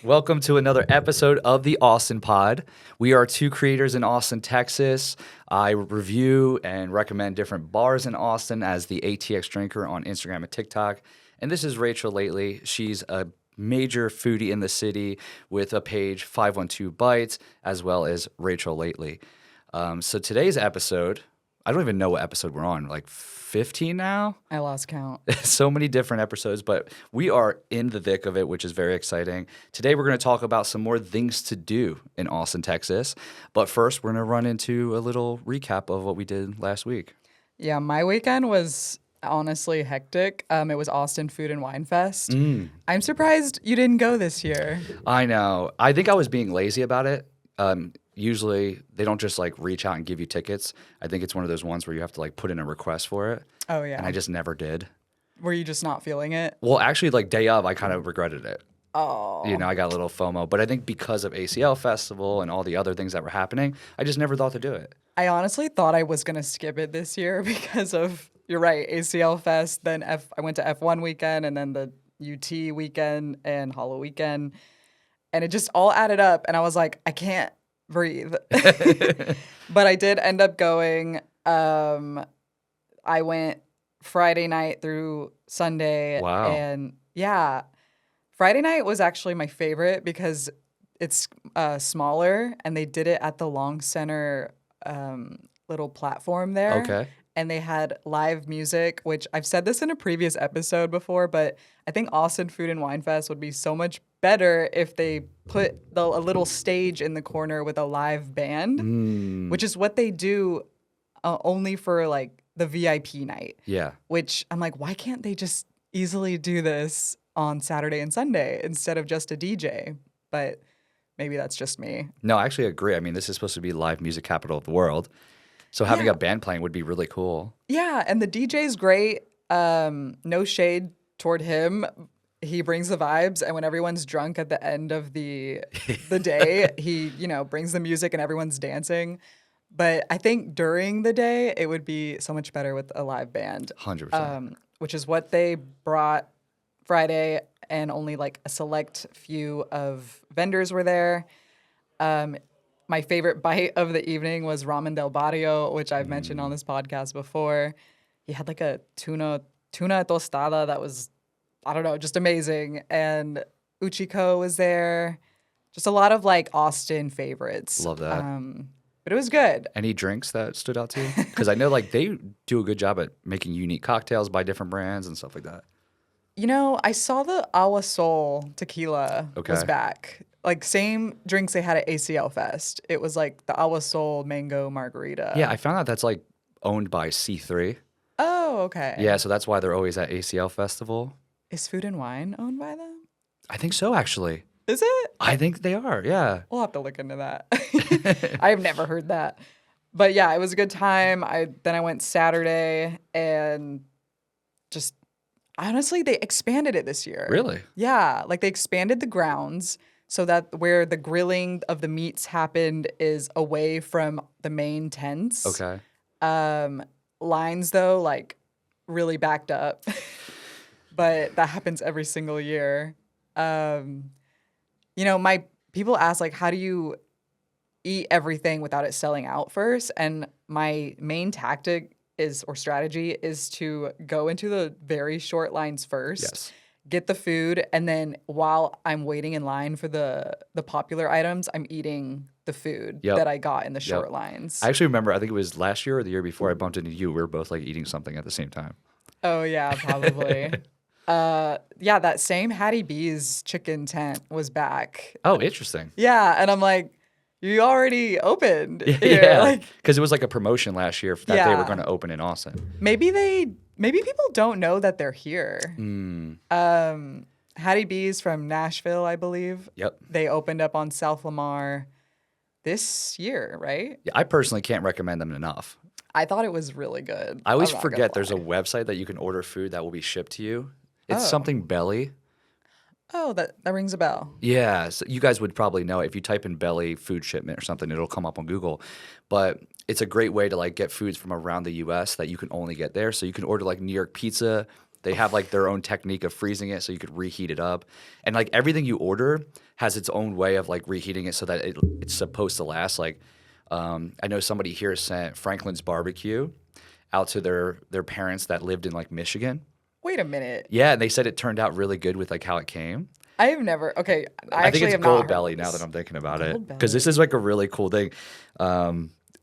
Welcome to another episode of the Austin Pod. We are two creators in Austin, Texas. I review and recommend different bars in Austin as the ATX Drinker on Instagram and TikTok. And this is Rachel Lately. She's a major foodie in the city with a page 512 Bites as well as Rachel Lately. So today's episode, I don't even know what episode we're on, like 15 now? I lost count. So many different episodes, but we are in the thick of it, which is very exciting. Today, we're going to talk about some more things to do in Austin, Texas. But first, we're going to run into a little recap of what we did last week. Yeah, my weekend was honestly hectic. It was Austin Food and Wine Fest. I'm surprised you didn't go this year. I know. I think I was being lazy about it. Usually, they don't just like reach out and give you tickets. I think it's one of those ones where you have to like put in a request for it. Oh, yeah. And I just never did. Were you just not feeling it? Well, actually, like day of, I kind of regretted it. Oh. You know, I got a little FOMO. But I think because of ACL Festival and all the other things that were happening, I just never thought to do it. I honestly thought I was going to skip it this year because of, you're right, ACL Fest. Then I went to F1 weekend and then the UT weekend and Hollow weekend. And it just all added up. And I was like, I can't breathe. But I did end up going. I went Friday night through Sunday. Wow. And yeah, Friday night was actually my favorite because it's smaller and they did it at the Long Center little platform there. Okay. And they had live music, which I've said this in a previous episode before, but I think Austin Food and Wine Fest would be so much better if they put a little stage in the corner with a live band, which is what they do only for like the VIP night. Yeah. Which I'm like, why can't they just easily do this on Saturday and Sunday instead of just a DJ? But maybe that's just me. No, I actually agree. I mean, this is supposed to be live music capital of the world. So having a band playing would be really cool. Yeah, and the DJ's great. No shade toward him. He brings the vibes, and when everyone's drunk at the end of the day, he, brings the music and everyone's dancing. But I think during the day, it would be so much better with a live band. 100%. Which is what they brought Friday, and only like a select few of vendors were there. My favorite bite of the evening was Ramen del Barrio, which I've mentioned on this podcast before. He had like a tuna tostada that was, I don't know, just amazing. And Uchiko was there. Just a lot of like Austin favorites. Love that. But it was good. Any drinks that stood out to you? Because I know like they do a good job at making unique cocktails by different brands and stuff like that. I saw the Agua Sol tequila was back. Like same drinks they had at ACL Fest. It was like the Agua Sol mango margarita. Yeah, I found out that's like owned by C3. Oh, okay. Yeah, so that's why they're always at ACL Festival. Is Food and Wine owned by them? I think so, actually. Is it? I think they are, yeah. We'll have to look into that. I've never heard that. But yeah, it was a good time. Then I went Saturday and just honestly, they expanded it this year. Really? Yeah, like they expanded the grounds so that where the grilling of the meats happened is away from the main tents. Okay. Lines though, like really backed up. But that happens every single year. My people ask like, how do you eat everything without it selling out first? And my main tactic strategy is to go into the very short lines first. Yes. Get the food, and then while I'm waiting in line for the popular items, I'm eating the food that I got in the short lines. I actually remember, I think it was last year or the year before I bumped into you. We were both like eating something at the same time. Oh, yeah, probably. That same Hattie B's chicken tent was back. Oh, interesting. Yeah, and I'm like, you already opened here. Yeah, because it was like a promotion last year that they were going to open in Austin. Maybe people don't know that they're here. Hattie B's from Nashville, I believe. Yep. They opened up on South Lamar this year, right? Yeah, I personally can't recommend them enough. I thought it was really good. I always forget there's a website that you can order food that will be shipped to you. It's something Belly. Oh, that rings a bell. Yeah, so you guys would probably know it. If you type in Belly food shipment or something, it'll come up on Google. But it's a great way to like get foods from around the U.S. that you can only get there. So you can order like New York pizza They have like their own technique of freezing it so you could reheat it up. And like everything you order has its own way of like reheating it so that it's supposed to last. Like I know somebody here sent Franklin's barbecue out to their parents that lived in like Michigan. Wait a minute. Yeah, and they said it turned out really good with like how it came. I have never. Okay, I think actually it's have not Gold heard Belly of now this. that I'm thinking about it. Gold Because this Belly. is like a really cool thing.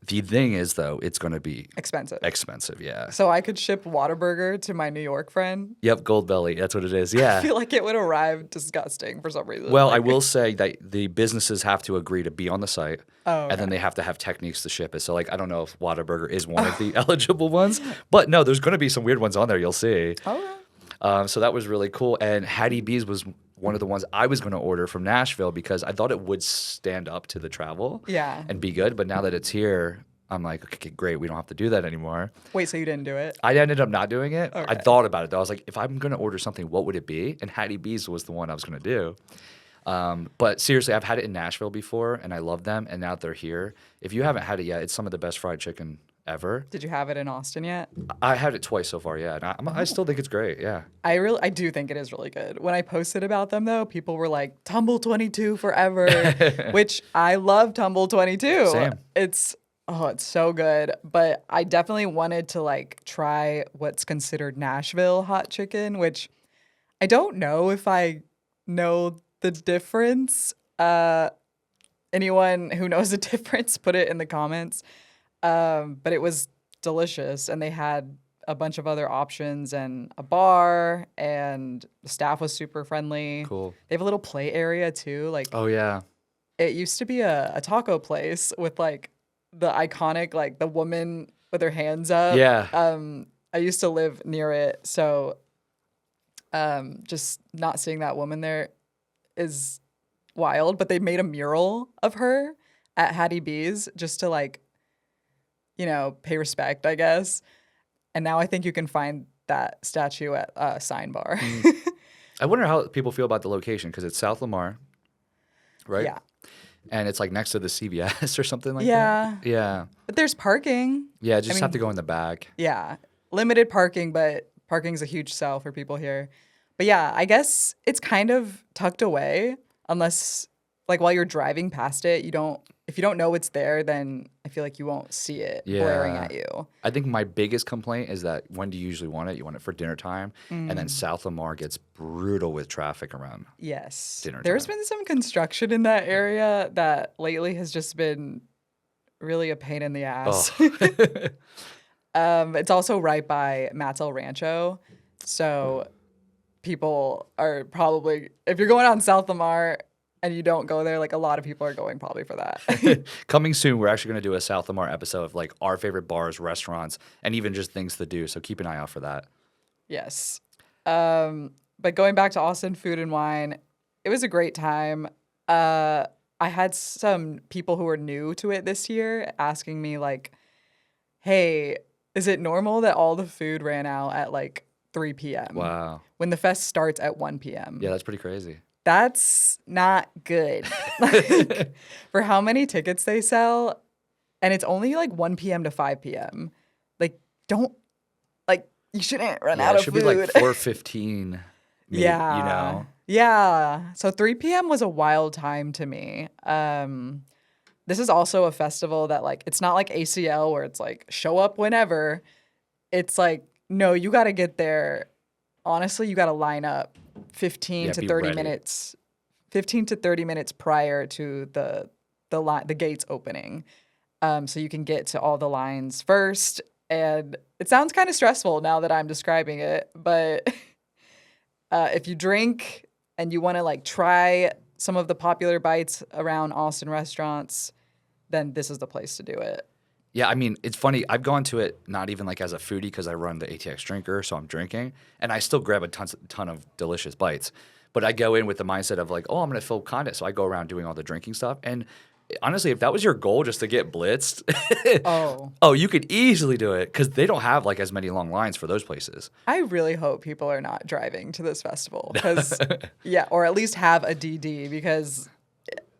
The thing is, though, it's going to be Expensive. expensive. Yeah. So I could ship Whataburger to my New York friend. Yep, Gold Belly. That's what it is. I Yeah. feel like it would arrive disgusting for some reason. Well, I Like, will say that the businesses have to agree to be on the site, Oh, and then they have to have techniques to ship it. So, like, I don't know if Whataburger is one of the eligible ones, but no, there's going to be some weird ones on there. You'll see. Oh, So that was really cool. And Hattie B's was one of the ones I was going to order from Nashville because I thought it would stand up to the travel yeah. and be good. But now that it's here, I'm like, okay, great. We don't have to do that anymore. Wait, so you didn't do it? I ended up not doing it. I Okay. thought about it though. I was like, if I'm going to order something, what would it be? And Hattie B's was the one I was going to do. But seriously, I've had it in Nashville before, and I love them. And now that they're here, if you haven't had it yet, it's some of the best fried chicken ever. Did you have it in Austin yet? I had it twice so far, yeah. And I still think it's great, yeah. I do think it is really good. When I posted about them though, people were like, Tumble 22 forever, which I love Tumble 22. Same. It's so good. But I definitely wanted to like try what's considered Nashville hot chicken, which I don't know if I know the difference. Anyone who knows the difference, put it in the comments. But it was delicious, and they had a bunch of other options and a bar, and the staff was super friendly. Cool. They have a little play area too. Like Oh, yeah. it used to be a taco place with like the iconic like the woman with her hands up. Yeah. I used to live near it, so just not seeing that woman there is wild. But they made a mural of her at Hattie B's just to like, pay respect, I guess. And now I think you can find that statue at Sign Bar. I wonder how people feel about the location because it's South Lamar, right? Yeah. And it's like next to the CVS or something like Yeah. that. Yeah. But there's parking. Yeah, just have mean- to go in the back. Yeah. Limited parking, but parking's a huge sell for people here. But yeah, I guess it's kind of tucked away unless like while you're driving past it, if you don't know it's there, then I feel like you won't see it blaring Yeah. at you. I think my biggest complaint is that when do you usually want it? You want it for dinner time, and then South Lamar gets brutal with traffic around. Yes. Dinner There's time. been some construction in that area that lately has just been really a pain in the ass. It's also right by Matt's El Rancho. So people are probably, if you're going on South Lamar and you don't go there, like a lot of people are going probably for that. Coming soon, we're actually going to do a South Lamar episode of like our favorite bars, restaurants, and even just things to do. So keep an eye out for that. Yes. But going back to Austin Food and Wine, it was a great time. I had some people who were new to it this year asking me like, hey, is it normal that all the food ran out at like 3 p.m. Wow. when the fest starts at 1 p.m.? Yeah, that's pretty crazy. That's not good. Like, for how many tickets they sell, and it's only like 1 p.m. to 5 p.m. Like, you shouldn't run Yeah, out it of should food. be like 4:15. Yeah. You know? Yeah. So 3 p.m. was a wild time to me. This is also a festival that like it's not like ACL where it's like show up whenever. It's like, no, you got to get there. Honestly, you got to line up 15 Yeah, to be 30 ready. minutes. 15 to 30 minutes prior to the gates opening. So you can get to all the lines first. And it sounds kind of stressful now that I'm describing it, but if you drink and you want to like try some of the popular bites around Austin restaurants, then this is the place to do it. Yeah, I mean, it's funny. I've gone to it not even like as a foodie because I run the ATX drinker, so I'm drinking, and I still grab a ton of delicious bites. But I go in with the mindset of like, oh, I'm going to film content, so I go around doing all the drinking stuff. And honestly, if that was your goal, just to get blitzed, Oh, you could easily do it because they don't have like as many long lines for those places. I really hope people are not driving to this festival because, yeah, or at least have a DD because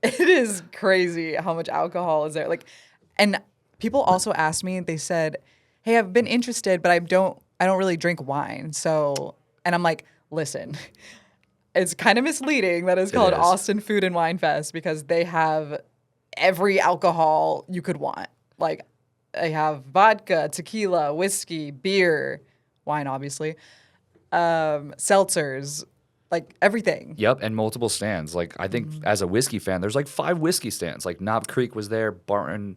it is crazy how much alcohol is there. Like, and people also asked me, they said, hey, I've been interested, but I don't really drink wine. So And I'm like, listen, it's kind of misleading that it's called is. Austin Food and Wine Fest because they have every alcohol you could want. Like, they have vodka, tequila, whiskey, beer, wine, obviously, seltzers, like everything. Yep, and multiple stands. Like I think as a whiskey fan, there's like 5 whiskey stands. Like Knob Creek was there, Bardstown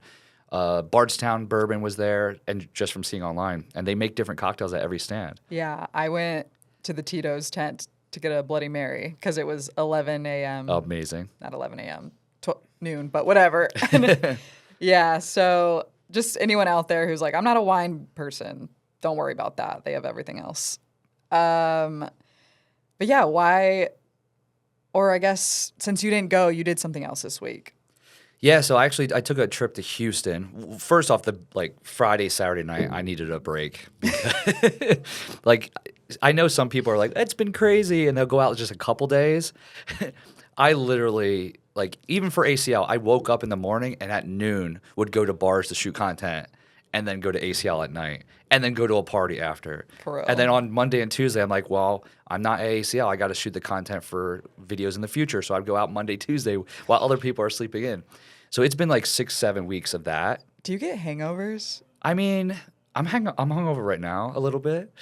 Bourbon was there, and just from seeing online, and they make different cocktails at every stand. Yeah, I went to the Tito's tent to get a Bloody Mary because it was 11 a.m. Amazing. Not 11 a.m. Noon, but whatever. Yeah, so just anyone out there who's like, I'm not a wine person, don't worry about that. They have everything else. But yeah, why? Or I guess since you didn't go, you did something else this week. Yeah, so I took a trip to Houston. First off, the Friday, Saturday night, I needed a break. Like, I know some people are like, it's been crazy, and they'll go out just a couple days. I literally, like, even for ACL, I woke up in the morning and at noon would go to bars to shoot content, and then go to ACL at night, and then go to a party after. For real. And then on Monday and Tuesday, I'm like, well, I'm not at ACL. I got to shoot the content for videos in the future. So I'd go out Monday, Tuesday while other people are sleeping in. So it's been like 6-7 weeks of that. Do you get hangovers? I mean, I'm hungover right now a little bit.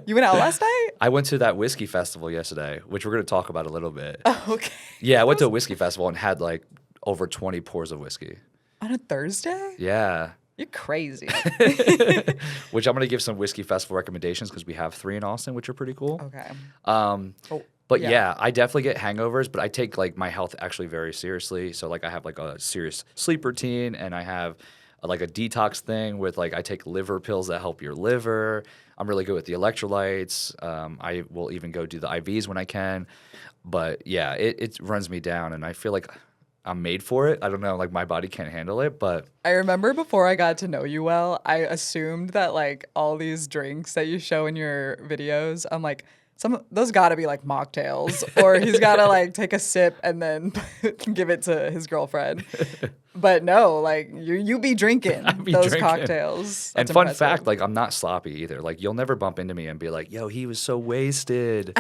You went out last night? I went to that whiskey festival yesterday, which we're going to talk about a little bit. Oh, okay. Yeah, I went to a whiskey festival and had like over 20 pours of whiskey. On a Thursday? Yeah. You're crazy. Which I'm going to give some whiskey festival recommendations because we have 3 in Austin, which are pretty cool. Okay. But yeah, I definitely get hangovers, but I take like my health actually very seriously. So like I have like a serious sleep routine, and I have like a detox thing with like I take liver pills that help your liver. I'm really good with the electrolytes. I will even go do the IVs when I can. But yeah, it runs me down, and I feel like I'm made for it. I don't know, like my body can't handle it, but I remember before I got to know you well, I assumed that like all these drinks that you show in your videos, I'm like, those gotta be like mocktails, or he's gotta like take a sip and then give it to his girlfriend. But no, like you be drinking those drinking. cocktails. And That's fun impressive. fact, like I'm not sloppy either. Like you'll never bump into me and be like, "Yo, he was so wasted."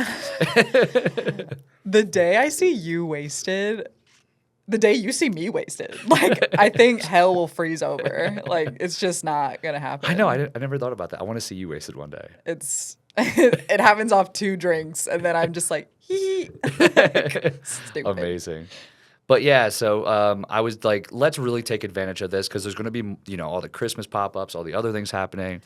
The day I see you wasted, the day you see me wasted, like I think hell will freeze over. Like it's just not gonna happen. I know. I never thought about that. I want to see you wasted one day. It's it happens off 2 drinks, and then I'm just like, hee. Like, stupid. Amazing. But yeah, so I was like, let's really take advantage of this because there's going to be, all the Christmas pop-ups, all the other things happening.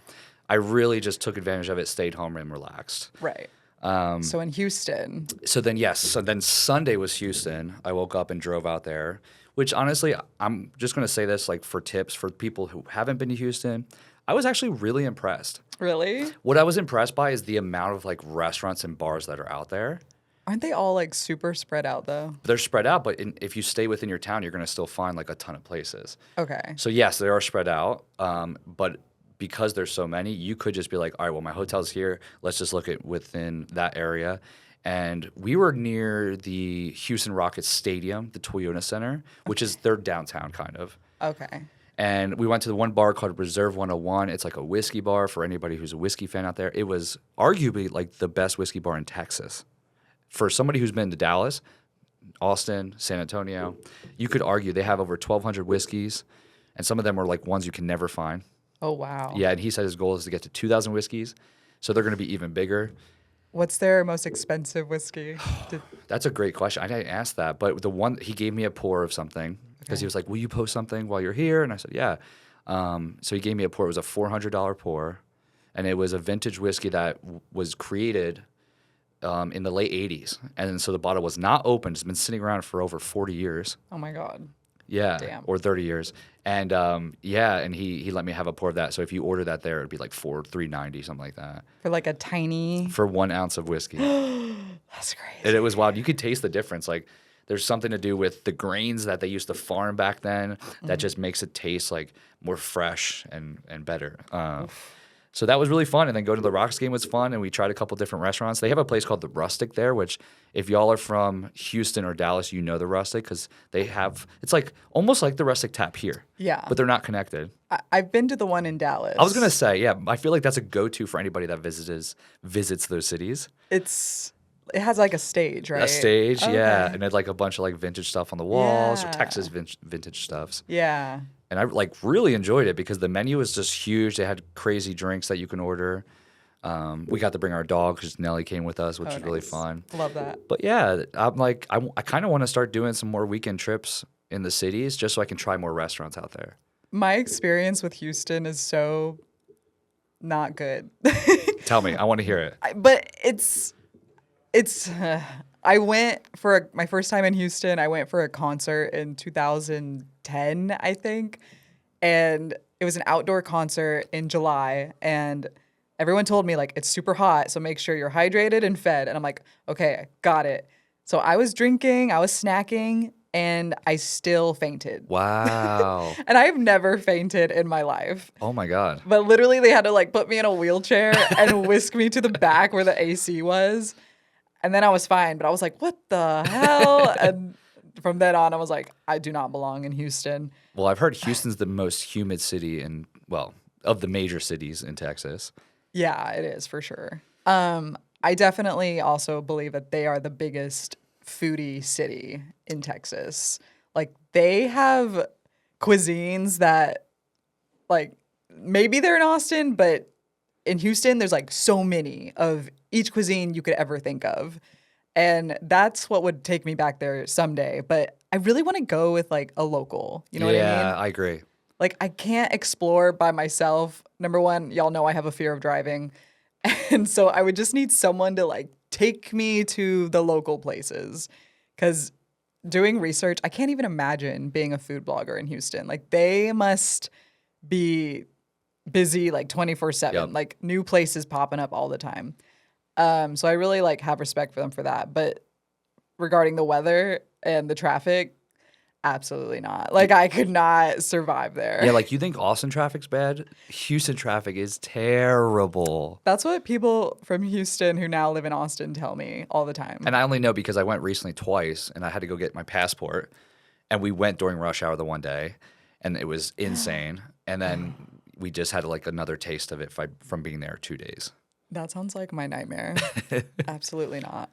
I really just took advantage of it, stayed home and relaxed. Right. So in Houston, So then Sunday was Houston. I woke up and drove out there, which honestly, I'm just going to say this like for tips for people who haven't been to Houston. I was actually really impressed. really? What I was impressed by is the amount of like restaurants and bars that are out there. Aren't they all like super spread out though? They're spread out, but if you stay within your town, you're going to still find like a ton of places. Okay. So yes, they are spread out, but because there's so many, you could just be like, all right, well, my hotel's here. Let's just look at within that area. And we were near the Houston Rockets Stadium, the Toyota Center, which is their downtown kind of. Okay. And we went to the one bar called Reserve 101. It's like a whiskey bar for anybody who's a whiskey fan out there. It was arguably like the best whiskey bar in Texas. For somebody who's been to Dallas, Austin, San Antonio, you could argue they have over 1,200 whiskeys, and some of them are like ones you can never find. Oh wow. Yeah, and he said his goal is to get to 2,000 whiskeys, so they're going to be even bigger. What's their most expensive whiskey? That's a great question. I didn't ask that, but the one he gave me a pour of something because he was like, "Will you post something while you're here?" And I said, "Yeah." So he gave me a pour. It was a $400 pour, and it was a vintage whiskey that was created in the late 80s. And so the bottle was not opened. It's been sitting around for over 40 years. Oh my god. Yeah. Damn. Or 30 years. And and he let me have a pour of that. So if you order that there, it'd be like $3.90, something like that. For like a tiny. For 1 ounce of whiskey. That's crazy. And it was wild. You could taste the difference. Like there's something to do with the grains that they used to farm back then that just makes it taste like more fresh and better. So that was really fun. And then going to the Rocks game was fun. And we tried a couple different restaurants. They have a place called The Rustic there, which if y'all are from Houston or Dallas, you know The Rustic because they have, it's like almost like the Rustic Tap here. Yeah. But they're not connected. I've been to the one in Dallas. I was going to say, yeah, I feel like that's a go-to for anybody that visits those cities. It has like a stage, right? A stage, yeah. Okay. And it had like a bunch of like vintage stuff on the walls or Yeah. Texas vintage stuffs. Yeah. And I like really enjoyed it because the menu was just huge. They had crazy drinks that you can order. We got to bring our dog because Nelly came with us, which was really Nice. fun. Love that. But yeah, I'm like, I kind of want to start doing some more weekend trips in the cities just so I can try more restaurants out there. My experience with Houston is so not good. Tell me, I want to hear it. But I went for my first time in Houston. I went for a concert in 2010, I think. And it was an outdoor concert in July. And everyone told me, like, it's super hot. So make sure you're hydrated and fed. And I'm like, okay, got it. So I was drinking, I was snacking, and I still fainted. Wow. And I've never fainted in my life. Oh my God. But literally, they had to like put me in a wheelchair and whisk me to the back where the AC was. And then I was fine. But I was like, what the hell? And from then on, I was like, I do not belong in Houston. Well, I've heard Houston's the most humid city of the major cities in Texas. Yeah, it is for sure. I definitely also believe that they are the biggest foodie city in Texas. Like, they have cuisines that, like, maybe they're in Austin, but in Houston, there's like so many of each cuisine you could ever think of. And that's what would take me back there someday. But I really want to go with like a local. You know what I mean? Yeah, I agree. Like, I can't explore by myself. Number one, y'all know I have a fear of driving. And so I would just need someone to like take me to the local places. Because doing research, I can't even imagine being a food blogger in Houston. Like, they must be busy like 24/7, Yep. like new places popping up all the time. So I really like have respect for them for that. But regarding the weather and the traffic, absolutely not. Like, I could not survive there. Yeah, like you think Austin traffic's bad? Houston traffic is terrible. That's what people from Houston who now live in Austin tell me all the time. And I only know because I went recently twice and I had to go get my passport. And we went during rush hour the one day and it was insane. And then we just had like another taste of it from being there 2 days. That sounds like my nightmare. Absolutely not.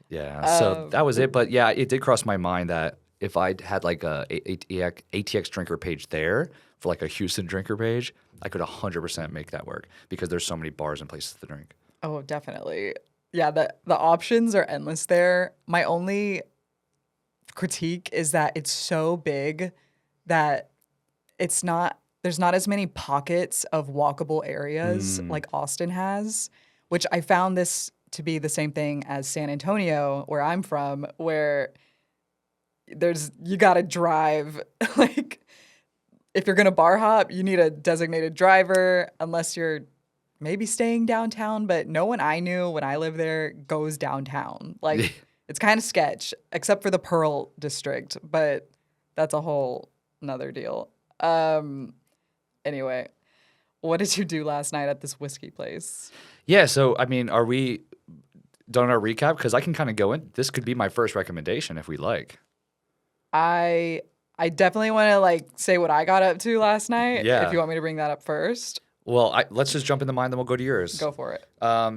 Yeah, so that was it. But yeah, it did cross my mind that if I had like a ATX drinker page there for like a Houston drinker page, I could 100% make that work because there's so many bars and places to drink. Oh, definitely. Yeah, the options are endless there. My only critique is that it's so big that there's not as many pockets of walkable areas like Austin has, which I found this to be the same thing as San Antonio, where I'm from, where you gotta drive. Like, if you're gonna bar hop, you need a designated driver, unless you're maybe staying downtown. But no one I knew when I lived there goes downtown. Like, it's kind of sketch, except for the Pearl District, but that's a whole nother deal. Anyway, what did you do last night at this whiskey place? Yeah, so I mean, are we done our recap? Because I can kind of go in. This could be my first recommendation if we like. I definitely want to like say what I got up to last night. Yeah. If you want me to bring that up first, Well, let's just jump into mine, then we'll go to yours. go for it.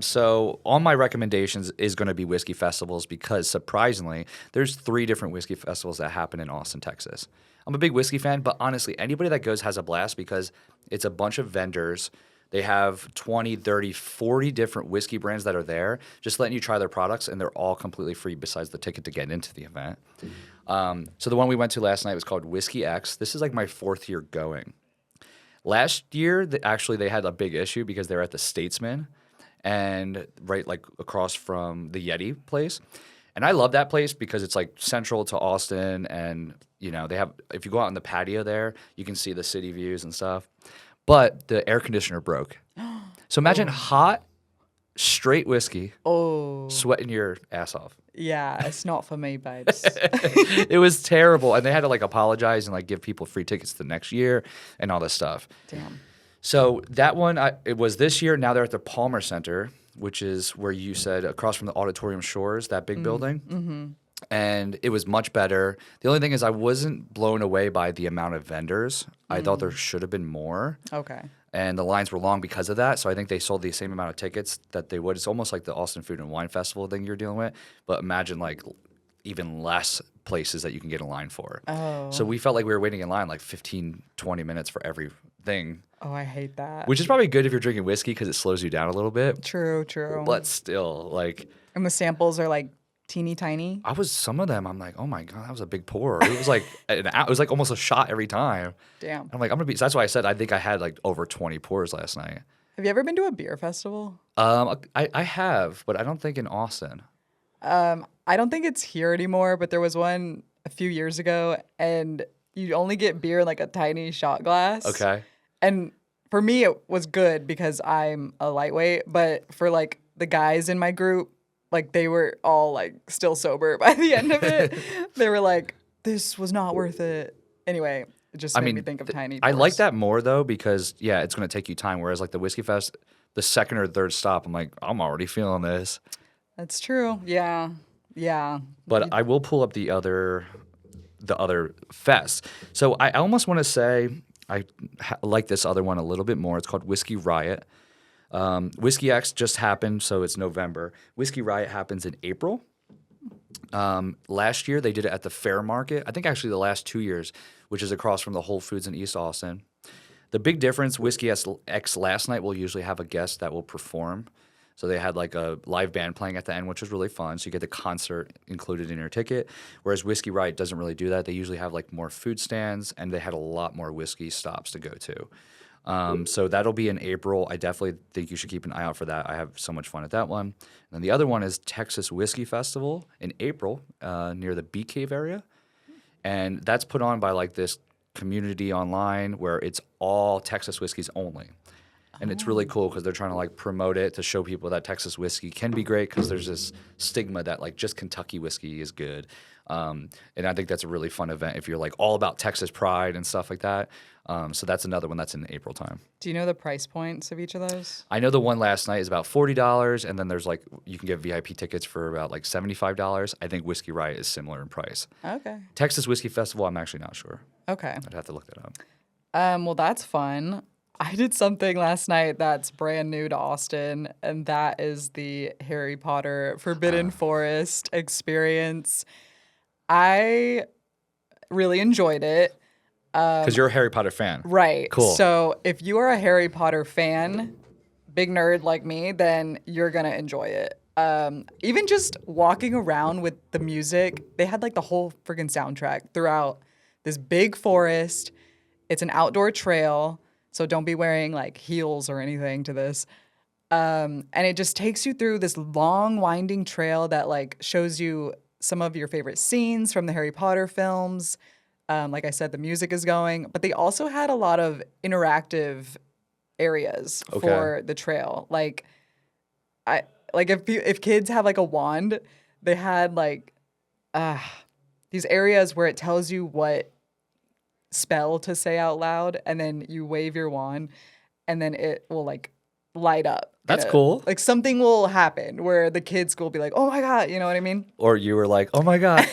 So on my recommendations is going to be whiskey festivals because surprisingly, there's 3 different whiskey festivals that happen in Austin, Texas. I'm a big whiskey fan, but honestly, anybody that goes has a blast because it's a bunch of vendors. They have 20, 30, 40 different whiskey brands that are there, just letting you try their products, and they're all completely free besides the ticket to get into the event. So the one we went to last night was called Whiskey X. This is like my 4th year going. Last year, they had a big issue because they were at the Statesman and right like across from the Yeti place. And I love that place because it's like central to Austin and, you know, if you go out on the patio there, you can see the city views and stuff. But the air conditioner broke. So imagine hot, straight whiskey, sweating your ass off. Yeah, it's not for me, babes. It was terrible. And they had to like apologize and like give people free tickets the next year and all this stuff. Damn. So that one, it was this year. Now they're at the Palmer Center, which is where you said across from the Auditorium Shores, that big building. Mm-hmm. And it was much better. The only thing is, I wasn't blown away by the amount of vendors. I thought there should have been more. Okay. And the lines were long because of that. So I think they sold the same amount of tickets that they would. It's almost like the Austin Food and Wine Festival thing you're dealing with. But imagine like even less places that you can get in line for. Oh. So we felt like we were waiting in line like 15, 20 minutes for everything. Oh, I hate that. Which is probably good if you're drinking whiskey because it slows you down a little bit. True. But still, like, And the samples are like teeny tiny. some of them, I'm like, oh my God, that was a big pour. It was like, it was like almost a shot every time. Damn. I'm like, so that's why I said I think I had like over 20 pours last night. Have you ever been to a beer festival? I have, but I don't think in Austin. I don't think it's here anymore, but there was one a few years ago, and you only get beer in like a tiny shot glass. Okay. And for me, it was good because I'm a lightweight, but for like the guys in my group, like they were all like still sober by the end of it. They were like, this was not worth it. Anyway, it just made me think of tiny I pours. like that more though because yeah, it's going to take you time. Whereas like the Whiskey Fest, the second or third stop, I'm like, I'm already feeling this. That's true. Yeah. But I will pull up the other fest. So I almost want to say I like this other one a little bit more. It's called Whiskey Riot. Whiskey X just happened, so it's November. Whiskey Riot happens in April. Last year they did it at the Fair Market. I think actually the last 2 years, which is across from the Whole Foods in East Austin. The big difference, Whiskey X last night will usually have a guest that will perform. So they had like a live band playing at the end, which was really fun. So you get the concert included in your ticket. Whereas Whiskey Riot doesn't really do that. They usually have like more food stands, and they had a lot more whiskey stops to go to. So that'll be in April. I definitely think you should keep an eye out for that. I have so much fun at that one. And then the other one is Texas Whiskey Festival in April near the Bee Cave area. And that's put on by like this community online where it's all Texas whiskeys only. And it's really cool because they're trying to like promote it to show people that Texas whiskey can be great because there's this stigma that like just Kentucky whiskey is good. And I think that's a really fun event if you're like all about Texas pride and stuff like that. So that's another one that's in April time. Do you know the price points of each of those? I know the one last night is about $40, and then there's like you can get VIP tickets for about like $75. I think Whiskey Riot is similar in price. Okay. Texas Whiskey Festival, I'm actually not sure. Okay. I'd have to look that up. Well, that's fun. I did something last night that's brand new to Austin, and that is the Harry Potter Forbidden Forest experience. I really enjoyed it. Because you're a Harry Potter fan. Right. Cool. So if you are a Harry Potter fan, big nerd like me, then you're going to enjoy it. Even just walking around with the music, they had like the whole freaking soundtrack throughout this big forest. It's an outdoor trail. So don't be wearing like heels or anything to this. And it just takes you through this long winding trail that like shows you some of your favorite scenes from the Harry Potter films. Like I said, the music is going, but they also had a lot of interactive areas for the trail. Like if kids have like a wand, they had like these areas where it tells you what spell to say out loud, and then you wave your wand, and then it will like light up. That's cool. Like something will happen where the kids will be like, "Oh my God," you know what I mean? Or you were like, "Oh my God."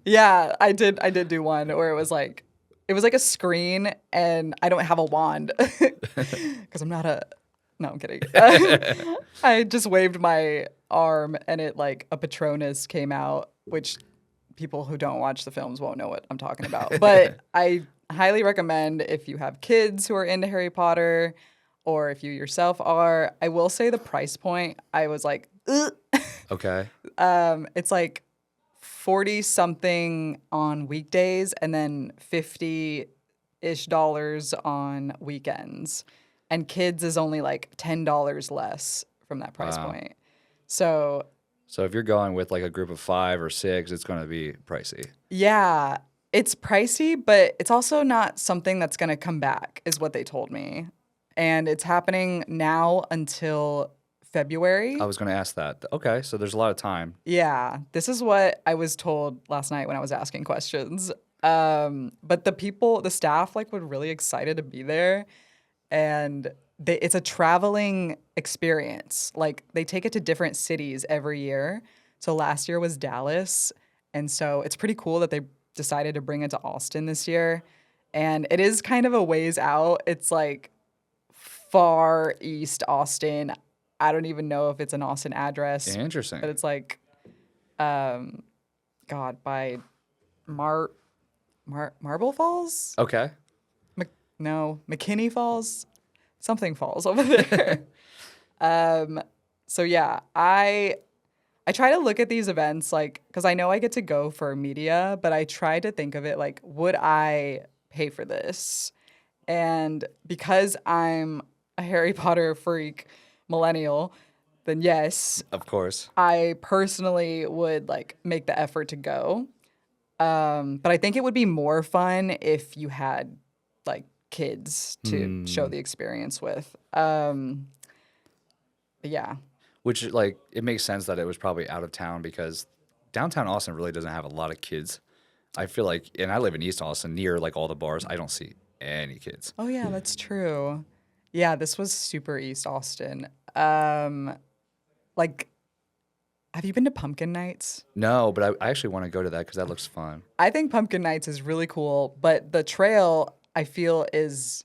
Yeah, I did do one where it was like a screen, and I don't have a wand because I'm not a. No, I'm kidding. I just waved my arm, and it like a Patronus came out, which people who don't watch the films won't know what I'm talking about. But I highly recommend if you have kids who are into Harry Potter, or if you yourself are. I will say the price point, I was like, ugh. Okay. It's like 40 something on weekdays and then 50-ish dollars on weekends. And kids is only like $10 less from that price point. So if you're going with like a group of 5 or 6, it's going to be pricey. Yeah, it's pricey, but it's also not something that's going to come back, is what they told me. And it's happening now until February. I was going to ask that. Okay, so there's a lot of time. Yeah, this is what I was told last night when I was asking questions. But the staff like were really excited to be there. and it's a traveling experience. Like they take it to different cities every year. So last year was Dallas, and so it's pretty cool that they decided to bring it to Austin this year. And it is kind of a ways out. It's like far east Austin. I don't even know if it's an Austin address, Interesting. but it's like, God, by Marble Falls? Okay. No, McKinney Falls, something falls over there. So yeah, I try to look at these events like because I know I get to go for media, but I try to think of it like, would I pay for this? And because I'm a Harry Potter freak millennial, then yes, Of course. I personally would like make the effort to go. But I think it would be more fun if you had like kids to show the experience with. But yeah. Which, like, it makes sense that it was probably out of town because downtown Austin really doesn't have a lot of kids. I feel like, and I live in East Austin, near like all the bars. I don't see any kids. Oh yeah, that's true. Yeah, this was super East Austin. Like, have you been to Pumpkin Nights? No, but I actually want to go to that because that looks fun. I think Pumpkin Nights is really cool, but the trail I feel is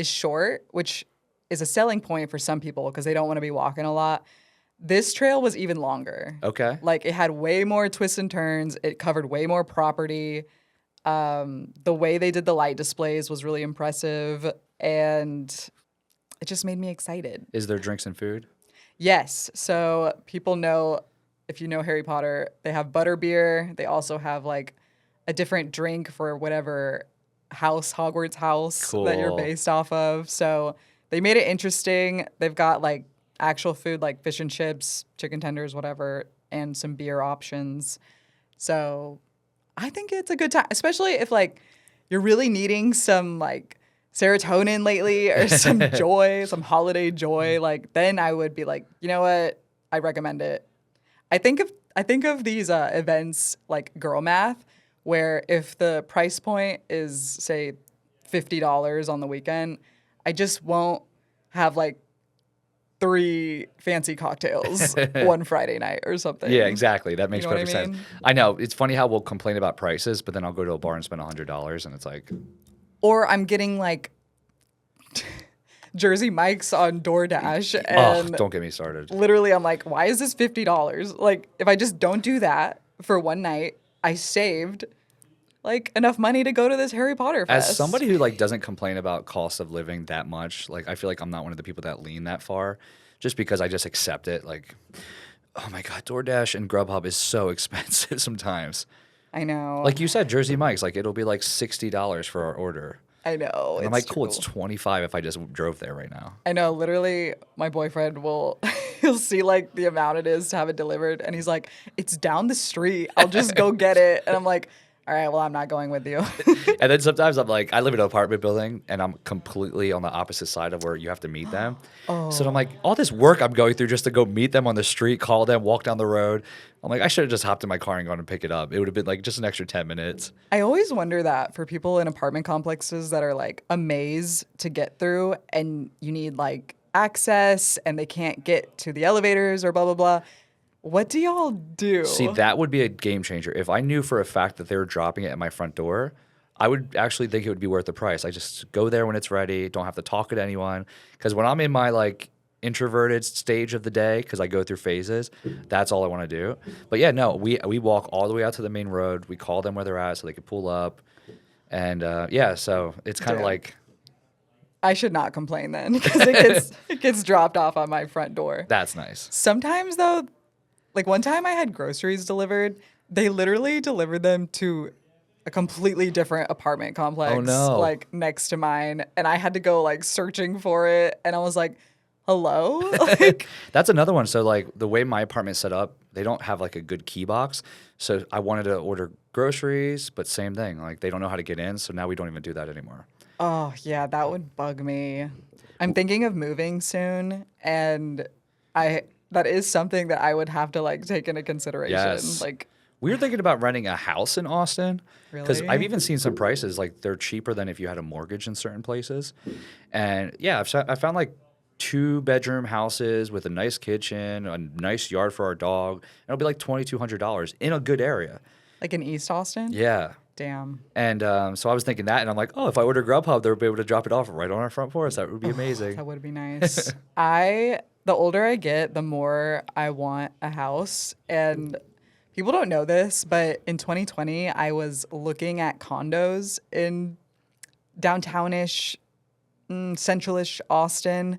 short, which is a selling point for some people because they don't want to be walking a lot. This trail was even longer. Okay. Like it had way more twists and turns. It covered way more property. The way they did the light displays was really impressive, and it just made me excited. Is there drinks and food? Yes. So people know, if you know Harry Potter, they have butterbeer. They also have like a different drink for whatever Hogwarts house that you're Cool. based off of. So they made it interesting. They've got like actual food like fish and chips, chicken tenders, whatever, and some beer options. So I think it's a good time, especially if like you're really needing some like serotonin lately or some joy, some holiday joy. Like then I would be like, you know what? I recommend it. I think of these events like Girl Math, where if the price point is say $50 on the weekend, I just won't have like 3 fancy cocktails one Friday night or something. Yeah, exactly. That makes know what I perfect sense. mean? I know. It's funny how we'll complain about prices, but then I'll go to a bar and spend $100, and it's like, Or I'm getting like Jersey Mike's on DoorDash, oh, and don't get me started. literally I'm like, why is this $50? Like, if I just don't do that for one night, I saved like enough money to go to this Harry Potter fest. As somebody who like doesn't complain about cost of living that much, like I feel like I'm not one of the people that lean that far, just because I just accept it. Like, oh my god, DoorDash and Grubhub is so expensive sometimes. I know. Like you said, Jersey Mike's, like it'll be like $60 for our order. I know. And I'm it's like, cool, true. it's 25 if I just drove there right now. I know. Literally, my boyfriend will he'll see like the amount it is to have it delivered, and he's like, "It's down the street. I'll just go get it." And I'm like, "All right, well, I'm not going with you." And then sometimes I'm like, I live in an apartment building and I'm completely on the opposite side of where you have to meet them. So I'm like, all this work I'm going through just to go meet them on the street, call them, walk down the road. I'm like, I should have just hopped in my car and gone and pick it up. It would have been like just an extra 10 minutes. I always wonder that for people in apartment complexes that are like a maze to get through, and you need like access, and they can't get to the elevators or blah blah blah. What do y'all do? See, that would be a game changer. If I knew for a fact that they were dropping it at my front door, I would actually think it would be worth the price. I just go there when it's ready, don't have to talk to anyone. Because when I'm in my like introverted stage of the day, because I go through phases, that's all I want to do. But yeah, no, we walk all the way out to the main road. We call them where they're at so they can pull up. And yeah, so it's kind of Damn. like, I should not complain then because it gets dropped off on my front door. that's nice. Sometimes though, like one time I had groceries delivered, they literally delivered them to a completely different apartment complex, Oh, no. like next to mine, and I had to go like searching for it, and I was like, "Hello?" Like, That's another one. So like the way my apartment's set up, they don't have like a good key box. So I wanted to order groceries, but same thing. Like they don't know how to get in. So now we don't even do that anymore. oh yeah, that would bug me. I'm thinking of moving soon, and that is something that I would have to like take into consideration. Yes. Like, We were thinking about renting a house in Austin because Really? I've even seen some prices like they're cheaper than if you had a mortgage in certain places. And yeah, I found like 2-bedroom houses with a nice kitchen, a nice yard for our dog. And it'll be like $2,200 in a good area. Like in East Austin? Yeah. Damn. And so I was thinking that, and I'm like, oh, if I order Grubhub, they'll be able to drop it off right on our front porch. That would be amazing. That would be nice. The older I get, the more I want a house. And people don't know this, but in 2020, I was looking at condos in downtownish, centralish Austin.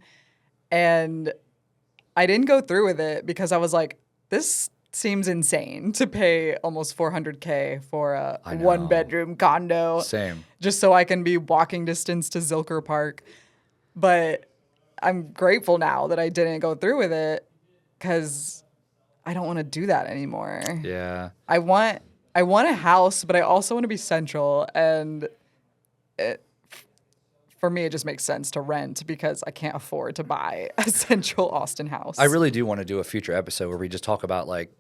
And I didn't go through with it because I was like, this seems insane to pay almost $400K for a I know. 1-bedroom condo. Same. Just so I can be walking distance to Zilker Park. But I'm grateful now that I didn't go through with it because I don't want to do that anymore. Yeah. I want a house, but I also want to be central. And for me, it just makes sense to rent because I can't afford to buy a central Austin house. I really do want to do a future episode where we just talk about like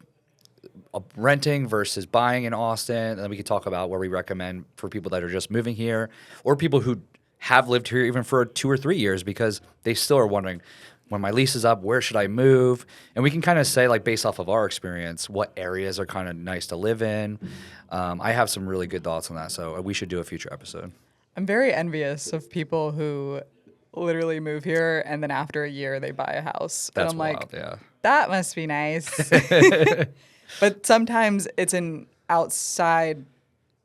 renting versus buying in Austin. And then we could talk about where we recommend for people that are just moving here or people who have lived here even for 2 or 3 years because they still are wondering, when my lease is up, where should I move? And we can kind of say, like, based off of our experience, what areas are kind of nice to live in. I have some really good thoughts on that, so we should do a future episode. I'm very envious of people who literally move here and then after a year they buy a house. That's and I'm wild, like, yeah. that must be nice. But sometimes it's in outside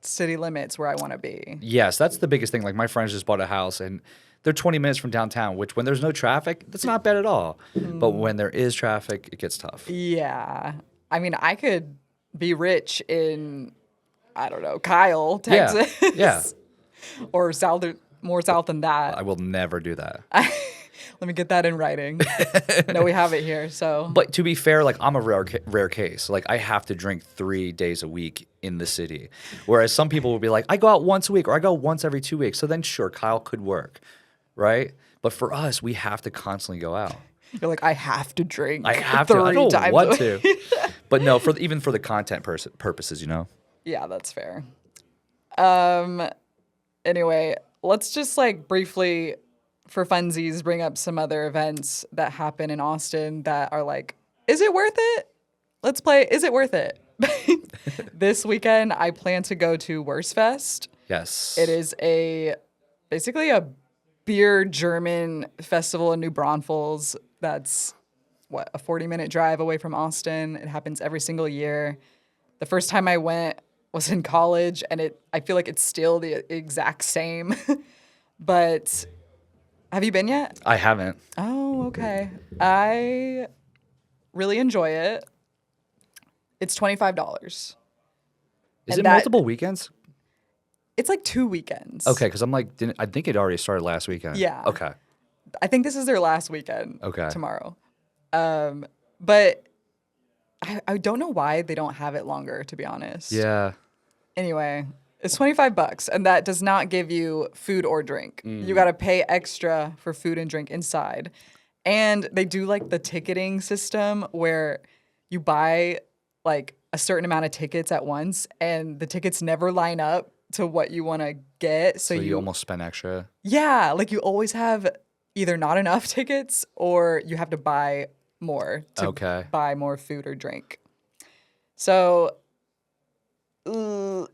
city limits where I want to be. Yes, that's the biggest thing. Like, my friends just bought a house, and they're 20 minutes from downtown, which when there's no traffic, that's not bad at all. But when there is traffic, it gets tough. Yeah. I mean, I could be rich in, I don't know, Kyle, Texas. Yeah. Or more south than that. I will never do that. Let me get that in writing. No, we have it here. So, But to be fair, like, I'm a rare case. Like, I have to drink 3 days a week in the city. Whereas some people will be like, I go out once a week or I go once every 2 weeks. So then sure, Kyle could work, right? But for us, we have to constantly go out. you're like, I have to drink. I have to. I 3 don't times want a week. to. But no, even for the content purposes, you know? Yeah, that's fair. Anyway, let's just like briefly, for funsies, bring up some other events that happen in Austin that are like, is it worth it? Let's play, is it worth it? This weekend, I plan to go to Wurst Fest. Yes. It is basically a beer German festival in New Braunfels. That's a 40-minute drive away from Austin. It happens every single year. The first time I went was in college, and I feel like it's still the exact same. But have you been yet? I haven't. Oh, okay. I really enjoy it. It's $25. Is And it that- multiple weekends? It's like 2 weekends. Okay, because I'm like, I think it already started last weekend. Yeah. Okay. I think this is their last weekend. Okay. Tomorrow. But I don't know why they don't have it longer, to be honest. Yeah. Anyway, it's $25, and that does not give you food or drink. You got to pay extra for food and drink inside. And they do like the ticketing system where you buy like a certain amount of tickets at once, and the tickets never line up to what you want to get. So you almost spend extra. yeah, like you always have either not enough tickets or you have to buy more to buy more food or drink. So, oh,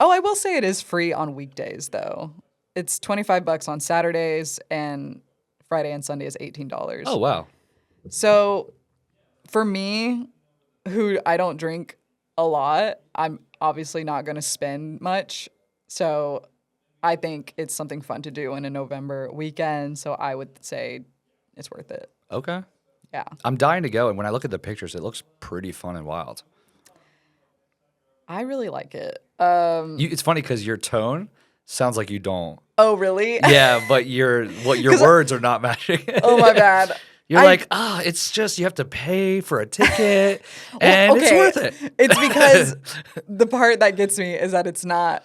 I will say it is free on weekdays though. It's $25 on Saturdays, and Friday and Sunday is $18. Oh, wow. So for me, who I don't drink a lot, I'm obviously not going to spend much. So I think it's something fun to do in a November weekend. So I would say it's worth it. Okay. Yeah. I'm dying to go, and when I look at the pictures, it looks pretty fun and wild. I really like it. It's funny because your tone sounds like you don't. Oh, really? Yeah, but your words are not matching. Oh, my bad. You're like, it's just you have to pay for a ticket, and it's worth it. It's because the part that gets me is that it's not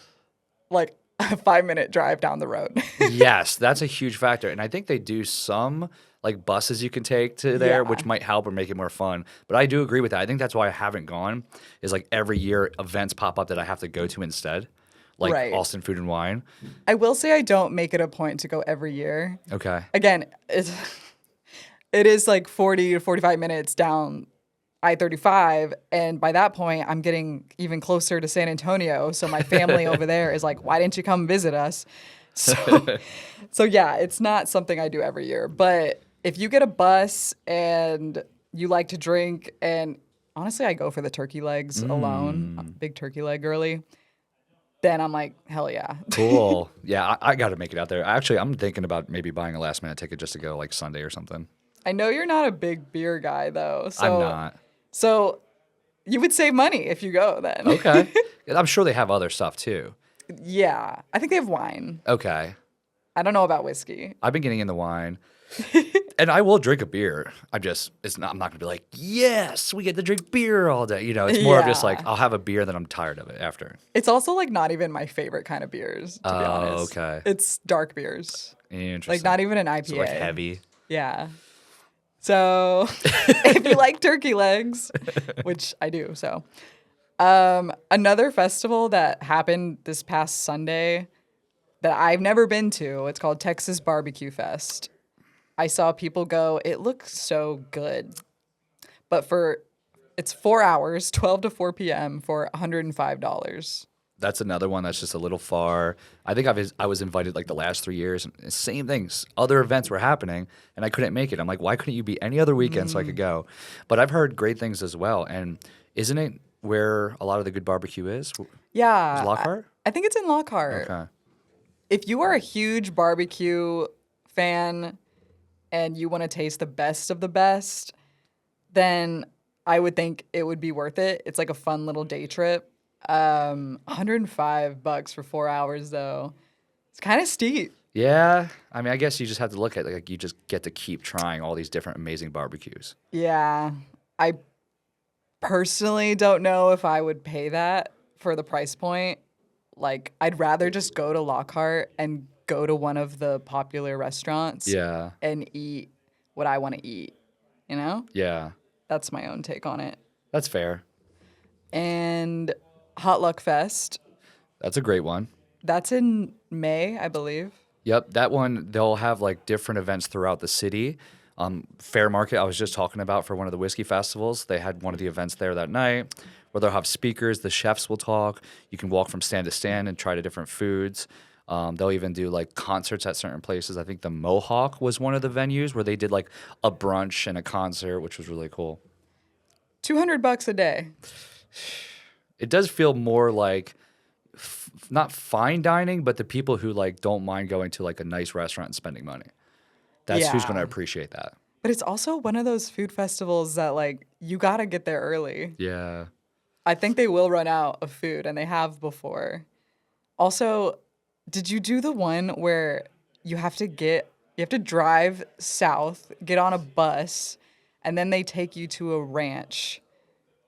like a 5-minute drive down the road. Yes, that's a huge factor, and I think they do some like buses you can take to there, Yeah. which might help or make it more fun. But I do agree with that. I think that's why I haven't gone. Is like every year events pop up that I have to go to instead, like Right. Austin Food and Wine. I will say I don't make it a point to go every year. Okay. Again, it is like 40 to 45 minutes down I-35, and by that point I'm getting even closer to San Antonio, so my family over there is like, why didn't you come visit us? So yeah, it's not something I do every year, but if you get a bus and you like to drink, and honestly I go for the turkey legs alone, I'm a big turkey leg girly, then I'm like, hell yeah. Cool. Yeah, I got to make it out there. Actually, I'm thinking about maybe buying a last minute ticket just to go like Sunday or something. I know you're not a big beer guy though, so I'm not. So you would save money if you go then. Okay. I'm sure they have other stuff too. Yeah, I think they have wine. Okay. I don't know about whiskey. I've been getting into wine. And I will drink a beer. I'm not going to be like, yes, we get to drink beer all day. You know, it's more of just like, Yeah. I'll have a beer, then I'm tired of it after. It's also like not even my favorite kind of beers, to be honest. Okay. It's dark beers. Interesting. Like not even an IPA. So like heavy. Yeah. So if you like turkey legs, which I do, so. Another festival that happened this past Sunday that I've never been to, it's called Texas Barbecue Fest. I saw people go, it looks so good. But it's 4 hours, 12 to 4 p.m. for $105. That's another one that's just a little far. I think I was invited like the last 3 years. And same things. Other events were happening, and I couldn't make it. I'm like, why couldn't you be any other weekend so I could go? But I've heard great things as well. And isn't it where a lot of the good barbecue is? Yeah. Is Lockhart? I think it's in Lockhart. Okay. If you are a huge barbecue fan and you want to taste the best of the best, then I would think it would be worth it. It's like a fun little day trip. $105 for 4 hours though. It's kind of steep. Yeah. I mean, I guess you just have to look at like you just get to keep trying all these different amazing barbecues. Yeah. I personally don't know if I would pay that for the price point. Like, I'd rather just go to Lockhart and go to one of the popular restaurants Yeah. and eat what I want to eat, you know? Yeah. That's my own take on it. That's fair. And Hot Luck Fest, That's a great one. that's in May, I believe. Yep, that one, they'll have like different events throughout the city. Fair Market, I was just talking about for one of the whiskey festivals. They had one of the events there that night where they'll have speakers. The chefs will talk. You can walk from stand to stand and try the different foods. They'll even do like concerts at certain places. I think the Mohawk was one of the venues where they did like a brunch and a concert, which was really cool. $200 a day. It does feel more like not fine dining, but the people who like don't mind going to like a nice restaurant and spending money. That's who's Yeah. going to appreciate that. But it's also one of those food festivals that, like, you got to get there early. Yeah. I think they will run out of food, and they have before. Also, did you do the one where you have to drive south, get on a bus, and then they take you to a ranch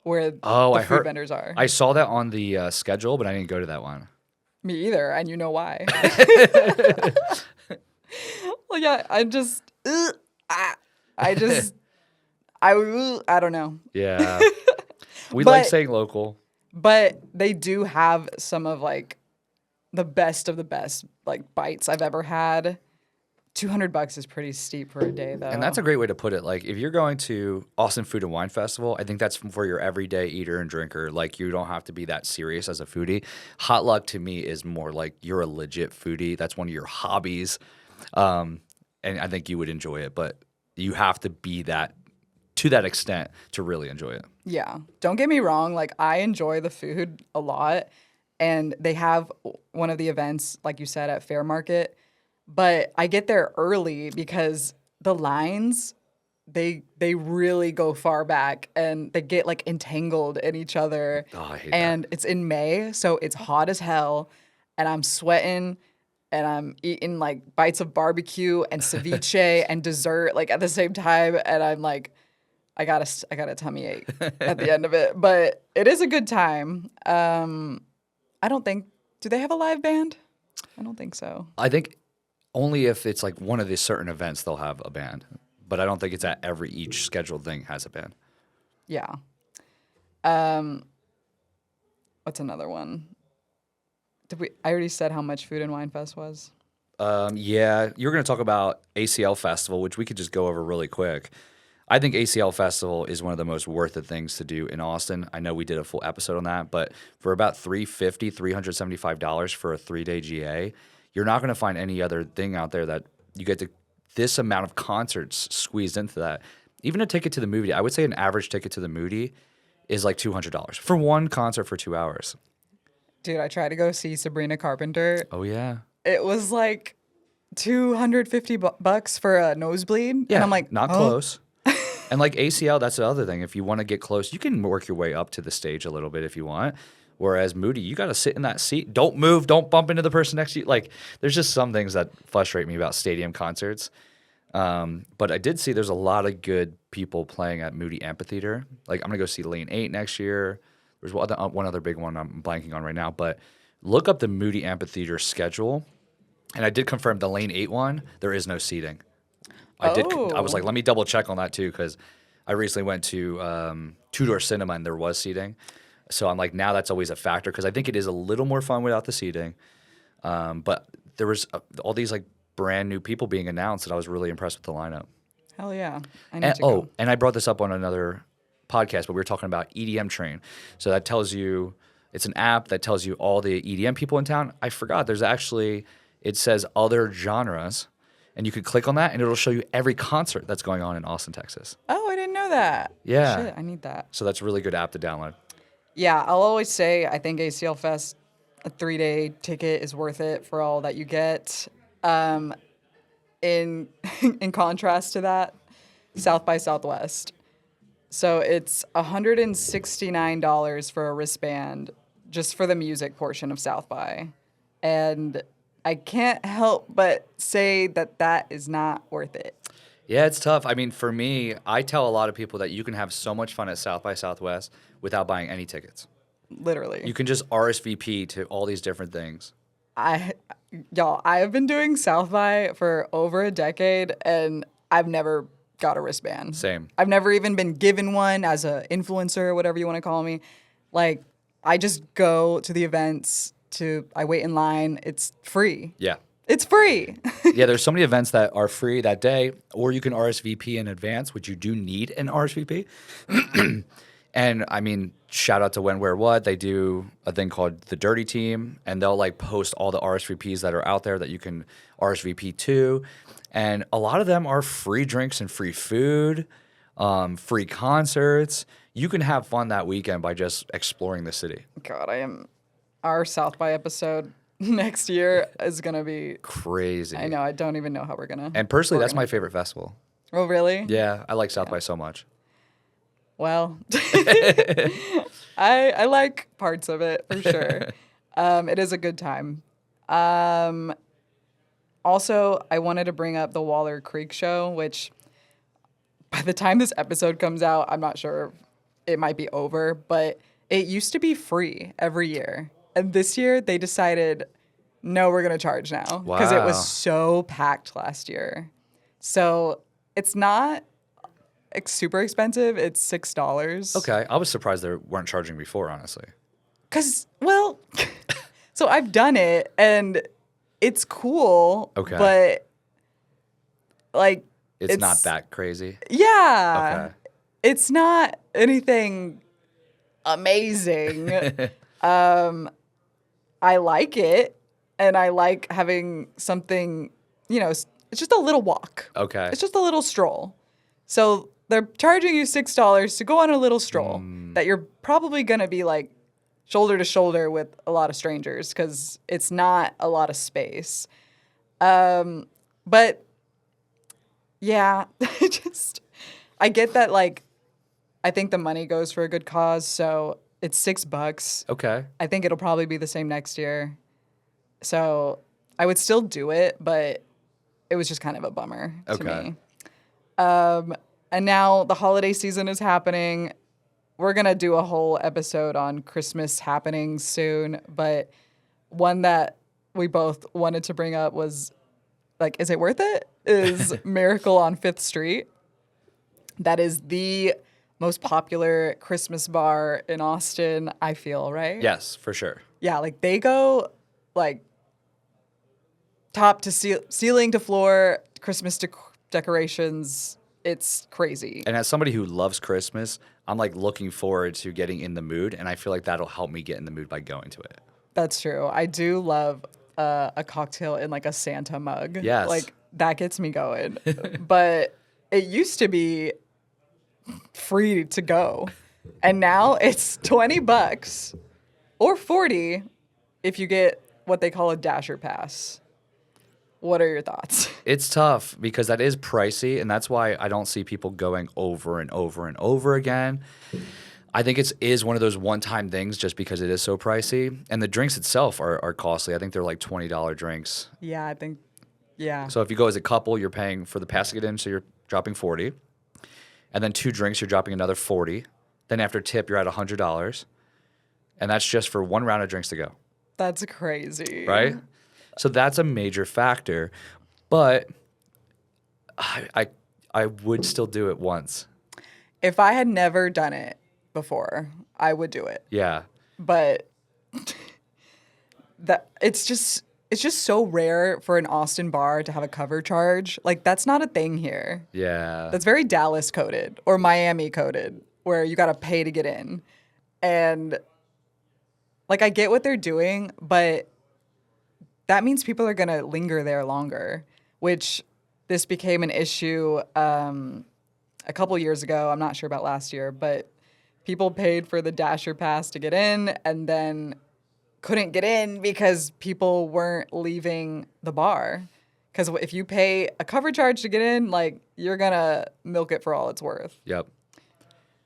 where Oh, the I food heard. vendors are? I saw that on the schedule, but I didn't go to that one. Me either, and you know why. Well, yeah, I just, I don't know. Yeah. We like But- saying local. But they do have some of like the best of the best like bites I've ever had. $200 is pretty steep for a day though. And that's a great way to put it. Like, if you're going to Austin Food and Wine Festival, I think that's for your everyday eater and drinker. Like, you don't have to be that serious as a foodie. Hot Luck to me is more like you're a legit foodie. That's one of your hobbies. And I think you would enjoy it, but you have to be that to that extent to really enjoy it. Yeah. Don't get me wrong, like I enjoy the food a lot, and they have one of the events like you said at Fair Market, but I get there early because the lines they really go far back and they get like entangled in each other. Oh, I hate and it's in May, so it's hot as hell, and I'm sweating and I'm eating like bites of barbecue and ceviche and dessert like at the same time, and I'm like, I got a tummy ache at the end of it, but it is a good time. I don't think, do they have a live band? I don't think so. I think only if it's like one of these certain events they'll have a band. but I don't think it's at each scheduled thing has a band. Yeah. What's another one? I already said how much Food and Wine Fest was. Yeah, you're going to talk about ACL Festival, which we could just go over really quick. I think ACL Festival is one of the most worth it things to do in Austin. I know we did a full episode on that, but for about $375 for a 3-day GA, you're not going to find any other thing out there that you get this amount of concerts squeezed into that. Even a ticket to the Moody, I would say an average ticket to the Moody is like $200 for one concert for 2 hours. Dude, I tried to go see Sabrina Carpenter. Oh yeah, It was like $250 for a nosebleed. yeah. And I'm like, not oh. close. And like ACL, that's the other thing. If you want to get close, you can work your way up to the stage a little bit if you want. Whereas Moody, you got to sit in that seat. Don't move. Don't bump into the person next to you. Like, there's just some things that frustrate me about stadium concerts. But I did see there's a lot of good people playing at Moody Amphitheater. Like, I'm going to go see Lane 8 next year. There's one other big one I'm blanking on right now. But look up the Moody Amphitheater schedule. And I did confirm the Lane 8 one, there is no seating. I was like, let me double check on that too, because I recently went to Two Door Cinema and there was seating. So I'm like, now that's always a factor because I think it is a little more fun without the seating. But there was all these like brand new people being announced, and I was really impressed with the lineup. Hell yeah. I need to go. And I brought this up on another podcast, but we were talking about EDM Train. So that tells you, it's an app that tells you all the EDM people in town. I forgot there's actually, it says other genres. And you could click on that, and it'll show you every concert that's going on in Austin, Texas. Oh, I didn't know that. Yeah. Shit, I need that. So that's a really good app to download. Yeah, I'll always say I think ACL Fest, a 3-day ticket is worth it for all that you get. In contrast to that, South by Southwest. So it's $169 for a wristband just for the music portion of South by. And I can't help but say that is not worth it. Yeah, it's tough. I mean, for me, I tell a lot of people that you can have so much fun at South by Southwest without buying any tickets. Literally. You can just RSVP to all these different things. I have been doing South by for over a decade, and I've never got a wristband. Same. I've never even been given one as an influencer or whatever you want to call me. Like, I just go to the events, I wait in line. It's free. Yeah. It's free. Yeah, there's so many events that are free that day, or you can RSVP in advance, which you do need an RSVP. And I mean, shout out to When, Where, What. They do a thing called the Dirty Team, and they'll like post all the RSVPs that are out there that you can RSVP to. And a lot of them are free drinks and free food, free concerts. You can have fun that weekend by just exploring the city. God, our South by episode next year is going to be crazy. I know. I don't even know how we're going to. And personally, that's my favorite festival. Oh, really? Yeah, I like South by so much. Well, I like parts of it for sure. It is a good time. Also, I wanted to bring up the Waller Creek show, which by the time this episode comes out, I'm not sure it might be over, but it used to be free every year. And this year they decided, no, we're going to charge now because it was so packed last year. So it's not super expensive. It's $6. Okay. I was surprised they weren't charging before, honestly. Because, well, so I've done it and it's cool. Okay. But, like, it's not that crazy. Yeah. Okay. It's not anything amazing. I like it, and I like having something, it's just a little walk. Okay. It's just a little stroll. So they're charging you $6 to go on a little stroll that you're probably going to be like shoulder to shoulder with a lot of strangers because it's not a lot of space. But yeah, I get that, like, I think the money goes for a good cause, so it's $6. Okay. I think it'll probably be the same next year. So I would still do it, but it was just kind of a bummer to me. And now the holiday season is happening. We're going to do a whole episode on Christmas happenings soon, but one that we both wanted to bring up was, like, is it worth it? Is Miracle on 5th Street. That is the most popular Christmas bar in Austin, I feel, right? Yes, for sure. Yeah, like they go like top to ceiling to floor, Christmas decorations. It's crazy. And as somebody who loves Christmas, I'm like looking forward to getting in the mood, and I feel like that'll help me get in the mood by going to it. That's true. I do love a cocktail in like a Santa mug. Yes. Like that gets me going. But it used to be free to go. And now it's $20 or 40 if you get what they call a Dasher pass. What are your thoughts? It's tough because that is pricey, and that's why I don't see people going over and over and over again. I think it is one of those one-time things just because it is so pricey. And the drinks itself are costly. I think they're like $20 drinks. Yeah, I think, yeah. So if you go as a couple, you're paying for the pass to get in, so you're dropping 40. And then 2 drinks, you're dropping another 40. Then after tip, you're at $100. And that's just for 1 round of drinks to go. That's crazy. Right? So that's a major factor. But I would still do it once. If I had never done it before, I would do it. Yeah. But that it's just so rare for an Austin bar to have a cover charge. Like that's not a thing here. Yeah. That's very Dallas coded or Miami coded, where you got to pay to get in. And like I get what they're doing, but that means people are going to linger there longer, which this became an issue a couple years ago. I'm not sure about last year, but people paid for the Dasher pass to get in and then couldn't get in because people weren't leaving the bar. Because if you pay a cover charge to get in, like you're going to milk it for all it's worth. Yep.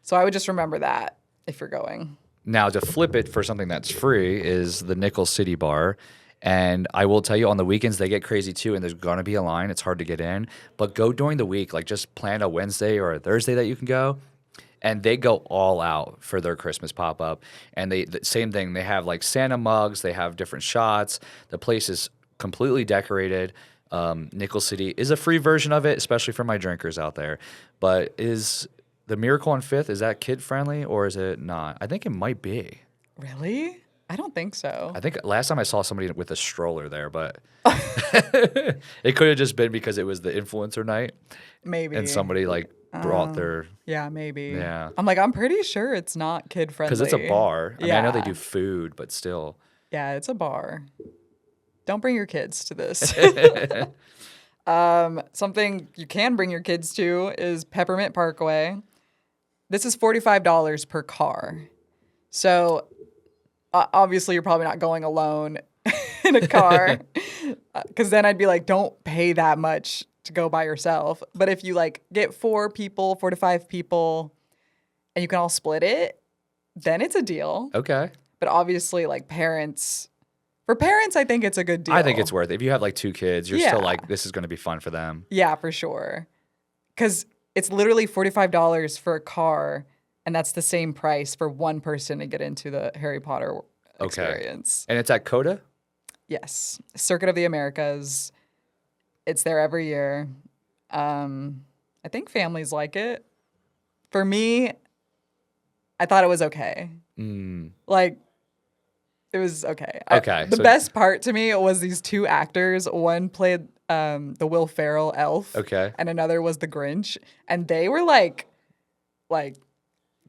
So I would just remember that if you're going. Now, to flip it for something that's free is the Nickel City Bar. And I will tell you, on the weekends, they get crazy too, and there's going to be a line. It's hard to get in. But go during the week. Like, just plan a Wednesday or a Thursday that you can go. And they go all out for their Christmas pop-up. And the same thing. They have, like, Santa mugs. They have different shots. The place is completely decorated. Nickel City is a free version of it, especially for my drinkers out there. But is the Miracle on 5th, is that kid-friendly or is it not? I think it might be. Really? I don't think so. I think last time I saw somebody with a stroller there, but it could have just been because it was the influencer night. Maybe. And somebody like brought their, Yeah, maybe. Yeah. I'm like, I'm pretty sure it's not kid friendly. because it's a bar. I mean, I know they Yeah. do food, but still. Yeah, it's a bar. Don't bring your kids to this. Something you can bring your kids to is Peppermint Parkway. This is $45 per car. So obviously you're probably not going alone in a car because then I'd be like, don't pay that much to go by yourself. But if you like get 4 to 5 people and you can all split it, then it's a deal. Okay. But obviously like for parents, I think it's a good deal. I think it's worth it. If you have like 2 kids, you're still Yeah. like, this is going to be fun for them. Yeah, for sure. Because it's literally $45 for a car, and that's the same price for one person to get into the Harry Potter experience. And it's at Coda? Yes. Circuit of the Americas. It's there every year. I think families like it. For me, I thought it was okay. Like, it was okay. Okay, The so- best part to me was these 2 actors. One played the Will Ferrell elf. Okay. And another was the Grinch. And they were like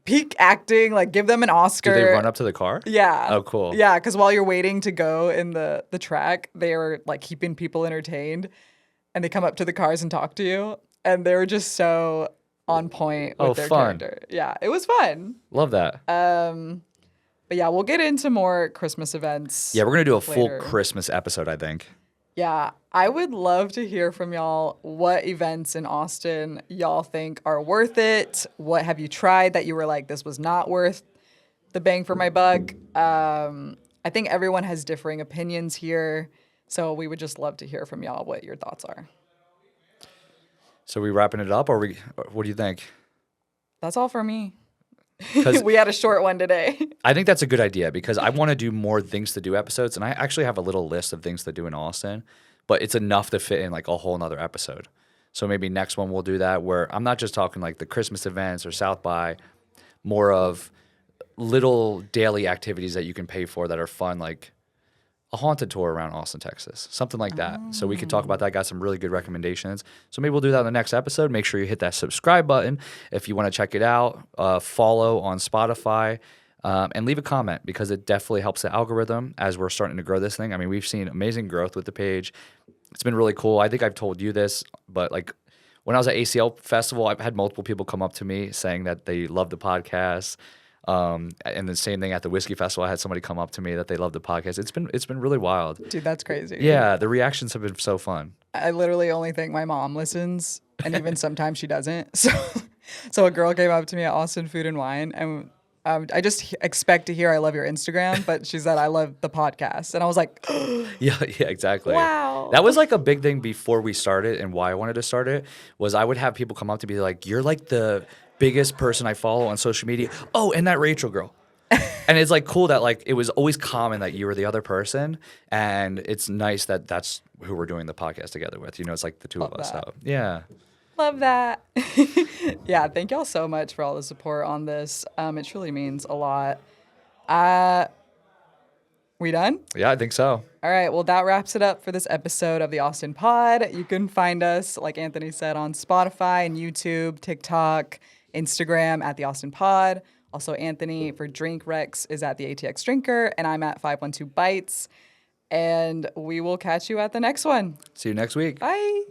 peak acting, like give them an Oscar. Do they run up to the car? Yeah. Oh, cool. Yeah, because while you're waiting to go in the track, they are like keeping people entertained. And they come up to the cars and talk to you. And they were just so on point with their fun. character. Yeah, it was fun. Love that. But yeah, we'll get into more Christmas events. Yeah, we're going to do a full later. Christmas episode, I think. Yeah, I would love to hear from y'all what events in Austin y'all think are worth it. What have you tried that you were like, this was not worth the bang for my buck? I think everyone has differing opinions here. So we would just love to hear from y'all what your thoughts are. So we wrapping it up, or what do you think? That's all for me. 'Cause We had a short one today. I think that's a good idea because I want to do more things to do episodes, and I actually have a little list of things to do in Austin, but it's enough to fit in like a whole nother episode. So maybe next one we'll do that where I'm not just talking like the Christmas events or South by, more of little daily activities that you can pay for that are fun, like a haunted tour around Austin, Texas, something like that. So we can talk about that. I got some really good recommendations. So maybe we'll do that in the next episode. Make sure you hit that subscribe button if you want to check it out. Follow on Spotify. And leave a comment because it definitely helps the algorithm as we're starting to grow this thing. I mean, we've seen amazing growth with the page. It's been really cool. I think I've told you this, but like when I was at ACL Festival, I've had multiple people come up to me saying that they love the podcast. And the same thing at the Whiskey Festival, I had somebody come up to me that they love the podcast. It's been really wild. Dude, that's crazy. Yeah, the reactions have been so fun. I literally only think my mom listens, and even sometimes she doesn't. So a girl came up to me at Austin Food and Wine, and I just expect to hear I love your Instagram, but she said I love the podcast, and I was like, Yeah, exactly. Wow. That was like a big thing before we started, and why I wanted to start it was I would have people come up to me like, "You're like the biggest person I follow on social media." Oh, and that Rachel girl. And it's like cool that like it was always common that you were the other person, and it's nice that that's who we're doing the podcast together with. You know, it's like the two of us. that. So yeah. love that. Yeah, thank y'all so much for all the support on this. It truly means a lot. We done? Yeah, I think so. All right, well, that wraps it up for this episode of the Austin Pod. You can find us, like Anthony said, on Spotify and YouTube, TikTok, Instagram at the Austin Pod. Also, Anthony for Drink Rex is at the ATX Drinker, and I'm at 512 Bites. And we will catch you at the next one. See you next week. Bye.